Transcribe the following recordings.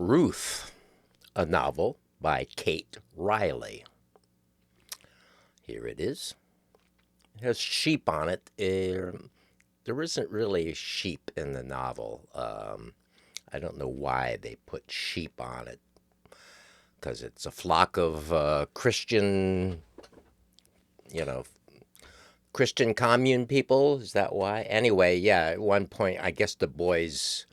Ruth, a novel by Kate Riley. Here it is. It has sheep on it. There isn't really a sheep in the novel. I don't know why they put sheep on it, because it's a flock of you know, Christian commune people. Is that why? Anyway, yeah, at one point, I guess the boys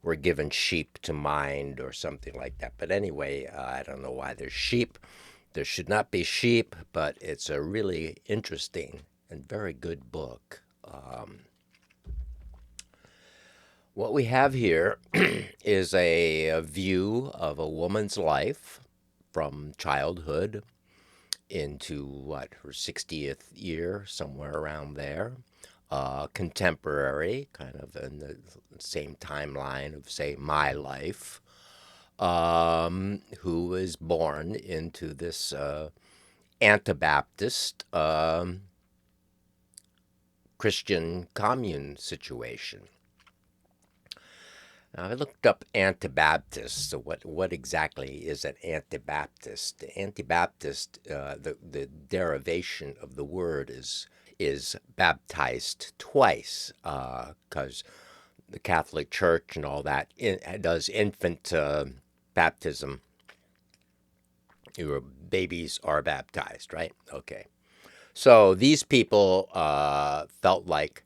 were given sheep to mind or something like that. But anyway, I don't know why there's sheep. There should not be sheep, but it's a really interesting and very good book. What we have here is a view of a woman's life from childhood into what, her 60th year, somewhere around there. Contemporary, kind of in the same timeline of, say, my life, who was born into this Anabaptist Christian commune situation. Now, I looked up Anabaptist. So, what exactly is an Anabaptist? Anabaptist, the derivation of the word is baptized twice, because the Catholic Church and all that does infant baptism. Your babies are baptized, right? Okay. So these people felt like,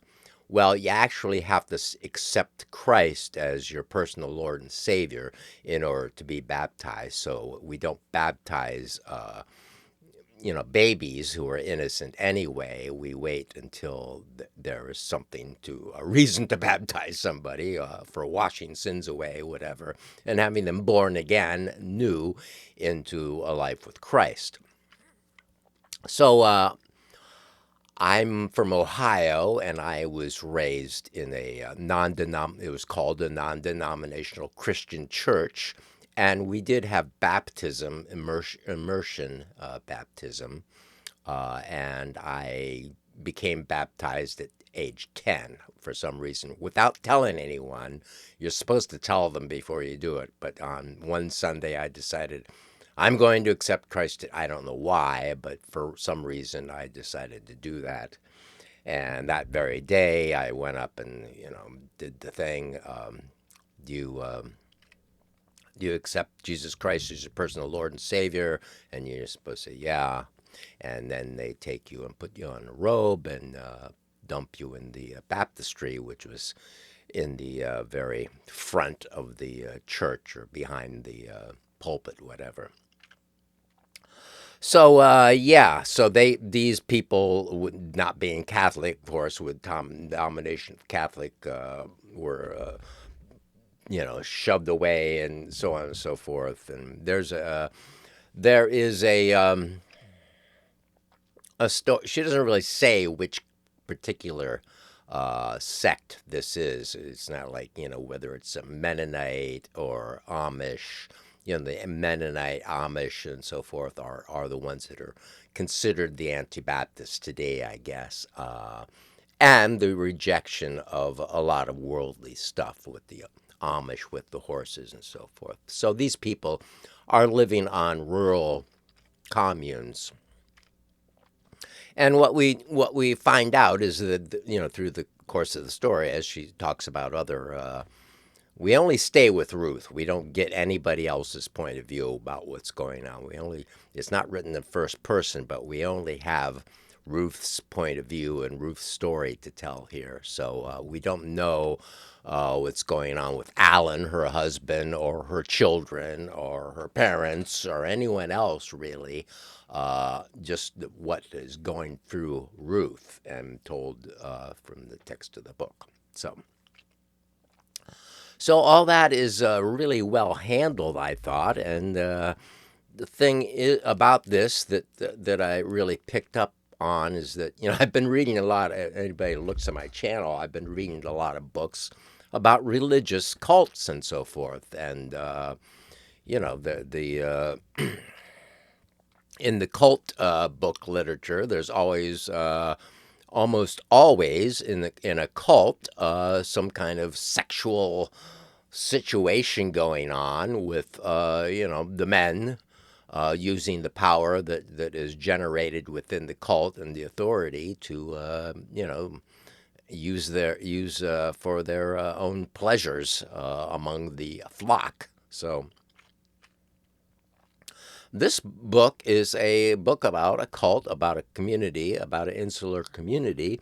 well, you actually have to accept Christ as your personal Lord and Savior in order to be baptized. So we don't baptize, babies who are innocent anyway. We wait until there is a reason to baptize somebody for washing sins away, whatever, and having them born again, new, into a life with Christ. So I'm from Ohio, and I was raised in a it was called a non-denominational Christian church, and we did have baptism, immersion baptism, and I became baptized at age 10 for some reason without telling anyone. You're supposed to tell them before you do it, but on one Sunday I decided I'm going to accept Christ. I don't know why, but for some reason I decided to do that. And that very day I went up and, did the thing. Do you do you accept Jesus Christ as your personal Lord and Savior? And you're supposed to say, yeah. And then they take you and put you on a robe and dump you in the baptistry, which was in the very front of the church or behind the pulpit, whatever. So yeah, so these people, not being Catholic, of course, with domination of Catholic, were shoved away and so on and so forth. And there is a story. She doesn't really say which particular sect this is. It's not like, whether it's a Mennonite or Amish. The Mennonite, Amish, and so forth are the ones that are considered the Anabaptists today, I guess. And the rejection of a lot of worldly stuff with the Amish, with the horses and so forth. So these people are living on rural communes. And what we find out is that, through the course of the story, as she talks about other, we only stay with Ruth. We don't get anybody else's point of view about what's going on. It's not written in first person, but we only have Ruth's point of view and Ruth's story to tell here. So we don't know what's going on with Alan, her husband, or her children, or her parents, or anyone else really. Just what is going through Ruth, and told from the text of the book. So all that is really well handled, I thought, and the thing about this that I really picked up on is that I've been reading a lot. Anybody who looks at my channel, I've been reading a lot of books about religious cults and so forth, and the in the cult book literature, there's always almost always in a cult some kind of sexual situation going on with, the men using the power that is generated within the cult and the authority to, use for their own pleasures among the flock. So this book is a book about a cult, about a community, about an insular community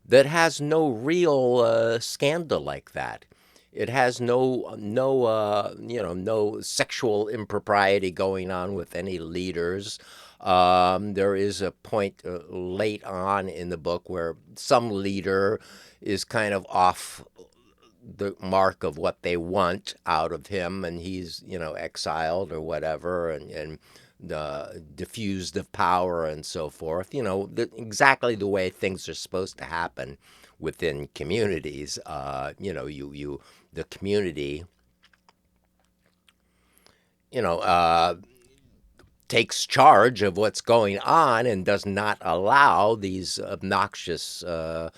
that has no real scandal like that. It has no sexual impropriety going on with any leaders. There is a point late on in the book where some leader is kind of off the mark of what they want out of him, and he's exiled or whatever, and diffused of power and so forth. Exactly the way things are supposed to happen within communities. You the community, you know, uh, takes charge of what's going on and does not allow these obnoxious as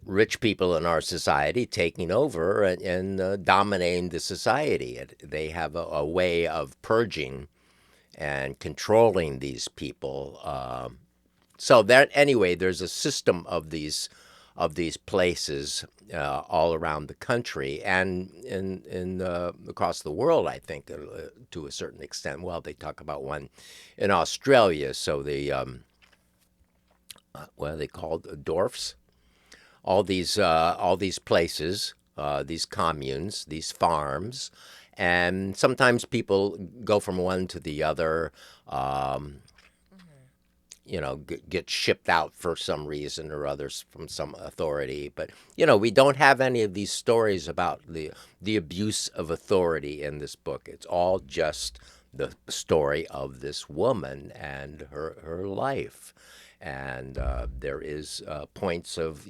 rich people in our society taking over and dominating the society. They have a way of purging and controlling these people. So that anyway, there's a system of these places all around the country and in across the world. I think to a certain extent. Well, they talk about one in Australia. So the what are they called? Dwarfs, all these places, these communes, these farms, and sometimes people go from one to the other. Um, get shipped out for some reason or others from some authority. But we don't have any of these stories about the abuse of authority in this book. It's all just the story of this woman and her life. And there is points of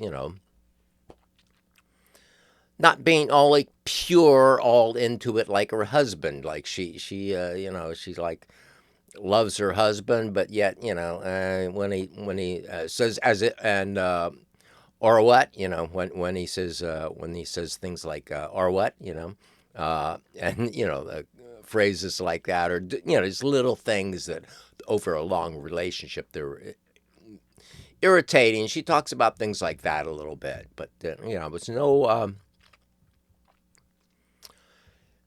not being all like pure, all into it like her husband. Like she's like loves her husband, but yet when he says as it and or what when he says things like or what and phrases like that, or just little things that over a long relationship they're irritating. She talks about things like that a little bit, but it's no.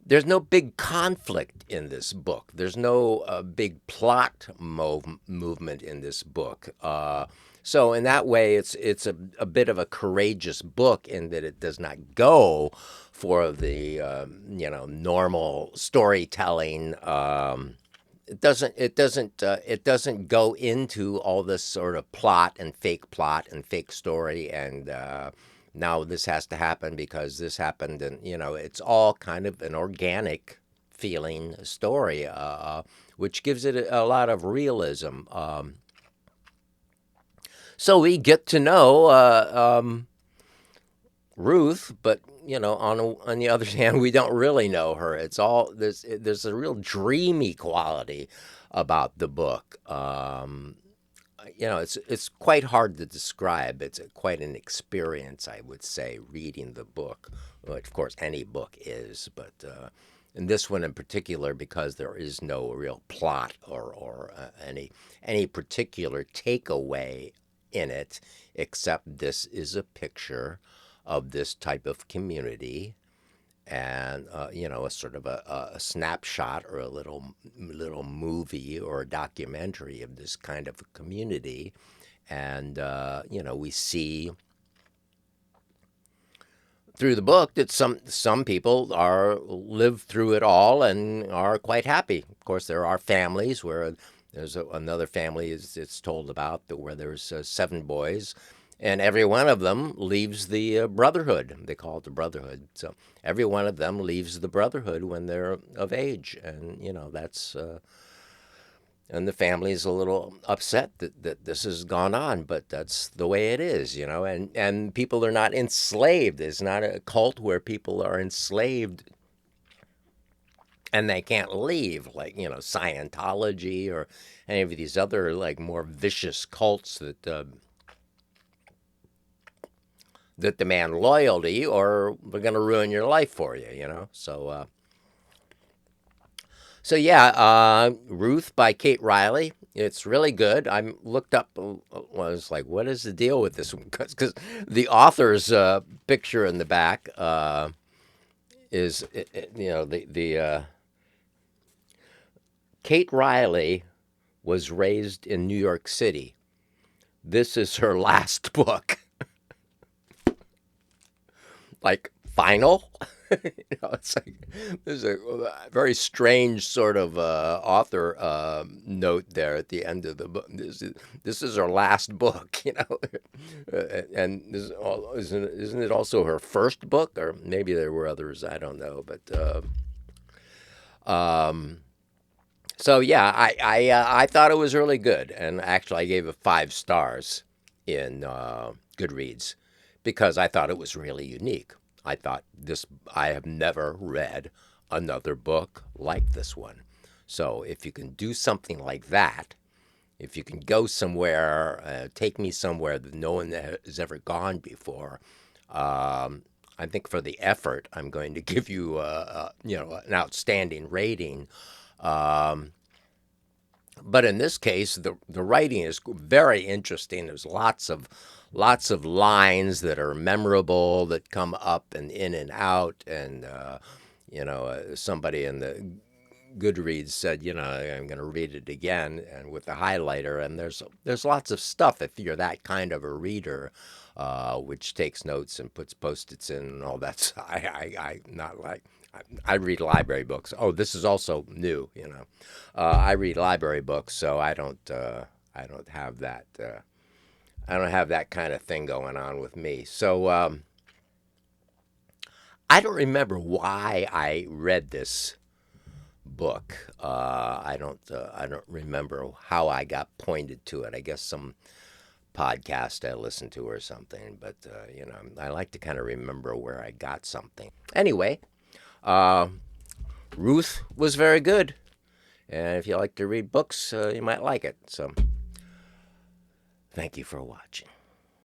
There's no big conflict in this book. There's no big plot movement in this book. So in that way, it's a bit of a courageous book in that it does not go for the normal storytelling. It doesn't go into all this sort of plot and fake story and now this has to happen because this happened, and it's all kind of an organic feeling story, which gives it a lot of realism. So we get to know Ruth, but on the other hand, we don't really know her. It's all there's a real dreamy quality about the book. It's quite hard to describe. It's quite an experience, I would say, reading the book. Well, of course, any book is, but in this one in particular, because there is no real plot or any particular takeaway in it, except this is a picture of this type of community and a sort of a snapshot or a little movie or a documentary of this kind of a community, and we see through the book that some people are live through it all and are quite happy. Of course, there are families where there's another family is it's told about that where there's 7 boys, and every one of them leaves the brotherhood. They call it the brotherhood. So every one of them leaves the brotherhood when they're of age, and that's and the family is a little upset that this has gone on, but that's the way it is, and people are not enslaved. It's not a cult where people are enslaved and they can't leave, like Scientology or any of these other like more vicious cults that demand loyalty, or we're going to ruin your life for you, you know? So yeah, Ruth by Kate Riley. It's really good. I looked up, was like, what is the deal with this one? Because the author's picture in the back is, you know, the Kate Riley was raised in New York City. This is her last book. Like, final. It's like there's a very strange sort of author note there at the end of the book. This is her last book, you know, and isn't it also her first book, or maybe there were others, I don't know, but um, so yeah, I thought it was really good, and actually I gave it 5 stars in Goodreads because I thought it was really unique. I thought this I have never read another book like this one. So if you can do something like that, if you can go somewhere, take me somewhere that no one has ever gone before, I think for the effort, I'm going to give you, you know, an outstanding rating. Um, but in this case, the writing is very interesting. There's lots of lines that are memorable that come up and in and out. And you know, somebody in the Goodreads said, you know, I'm going to read it again and with the highlighter. And there's lots of stuff if you're that kind of a reader, which takes notes and puts post-its in and all that. I not like. I read library books. Oh, this is also new. You know, I read library books, so I don't have that. I don't have that kind of thing going on with me. So I don't remember why I read this book. I don't remember how I got pointed to it. I guess some podcast I listened to or something. But you know, I like to kind of remember where I got something. Anyway, uh, Ruth was very good, and if you like to read books, you might like it. So, thank you for watching.